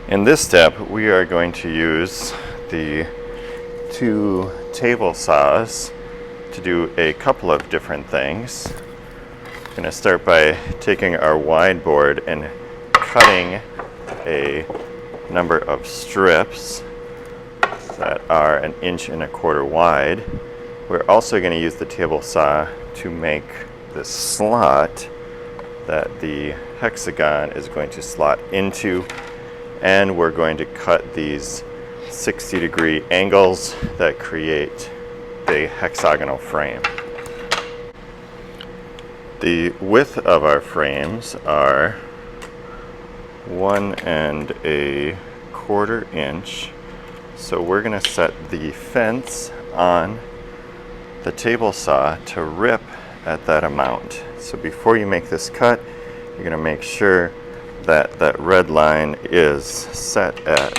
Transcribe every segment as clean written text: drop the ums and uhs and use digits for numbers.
In this step, we are going to use the two table saws to do a couple of different things. I'm going to start by taking our wide board and cutting a number of strips that are 1.25 inches wide. We're also going to use the table saw to make this slot that the hexagon is going to slot into, and we're going to cut these 60-degree angles that create the hexagonal frame. The width of our frames are 1.25 inches. So we're going to set the fence on the table saw to rip at that amount. So before you make this cut, you're going to make sure that that red line is set at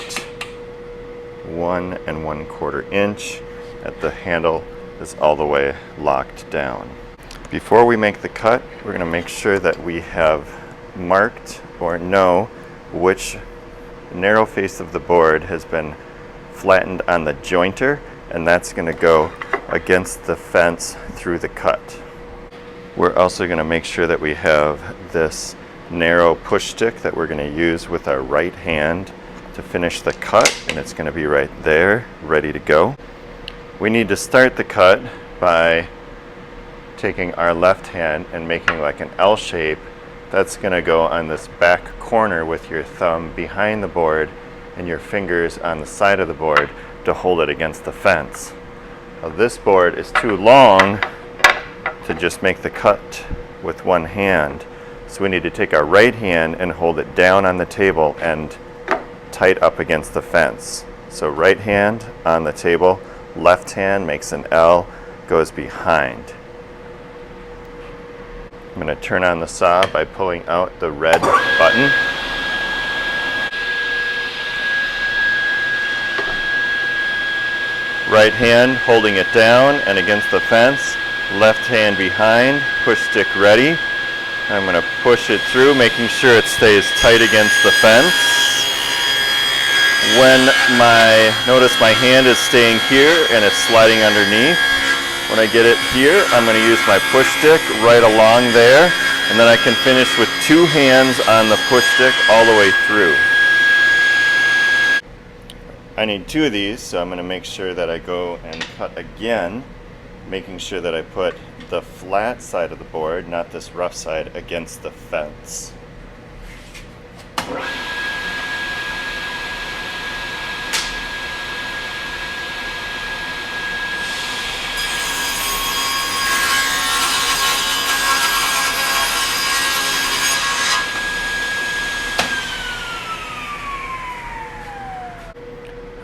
1.25 inches, that the handle is all the way locked down. Before we make the cut, we're going to make sure that we have marked or know which narrow face of the board has been flattened on the jointer, and that's going to go against the fence through the cut. We're also going to make sure that we have this narrow push stick that we're going to use with our right hand to finish the cut, and it's going to be right there, ready to go. We need to start the cut by taking our left hand and making like an L shape. That's going to go on this back corner with your thumb behind the board and your fingers on the side of the board to hold it against the fence. Now, this board is too long to just make the cut with one hand. So we need to take our right hand and hold it down on the table and tight up against the fence. So right hand on the table, left hand makes an L, goes behind. I'm going to turn on the saw by pulling out the red button. Right hand holding it down and against the fence, left hand behind, push stick ready. I'm going to push it through, making sure it stays tight against the fence. Notice my hand is staying here and it's sliding underneath. When I get it here, I'm going to use my push stick right along there, and then I can finish with two hands on the push stick all the way through. I need two of these, so I'm going to make sure that I go and cut again, making sure that I put the flat side of the board, not this rough side, against the fence.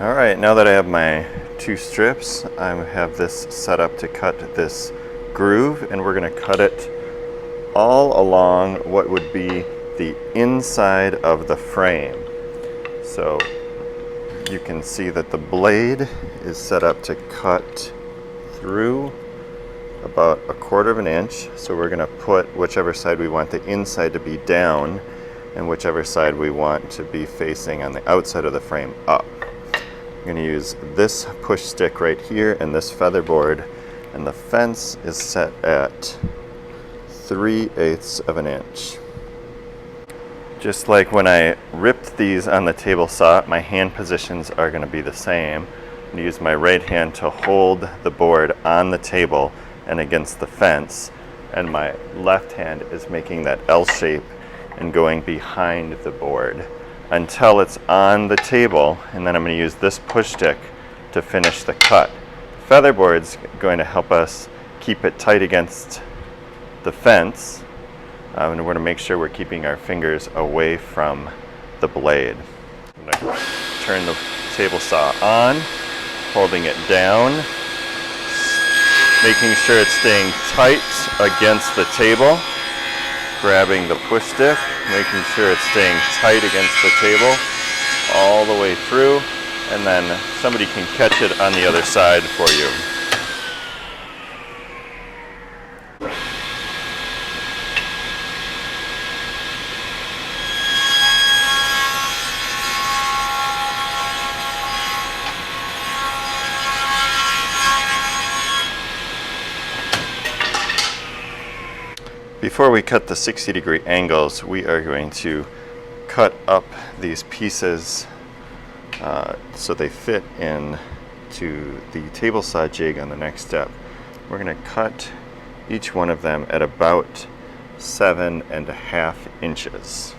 Alright, now that I have my two strips, I have this set up to cut this groove, and we're going to cut it all along what would be the inside of the frame. So you can see that the blade is set up to cut through about 1/4 inch. So we're going to put whichever side we want the inside to be down and whichever side we want to be facing on the outside of the frame up. I'm going to use this push stick right here and this feather board, and the fence is set at 3/8 inch. Just like when I ripped these on the table saw, my hand positions are going to be the same. I'm going to use my right hand to hold the board on the table and against the fence, and my left hand is making that L shape and going behind the board until it's on the table, and then I'm going to use this push stick to finish the cut. The featherboard's going to help us keep it tight against the fence, and we're going to make sure we're keeping our fingers away from the blade. I'm going to turn the table saw on, holding it down, making sure it's staying tight against the table, grabbing the push stick, making sure it's staying tight against the table all the way through, and then somebody can catch it on the other side for you. Before we cut the 60-degree angles, we are going to cut up these pieces so they fit in to the table saw jig on the next step. We're going to cut each one of them at about 7.5 inches.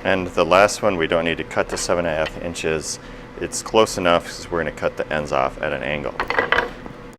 And the last one, we don't need to cut to 7.5 inches. It's close enough because we're going to cut the ends off at an angle.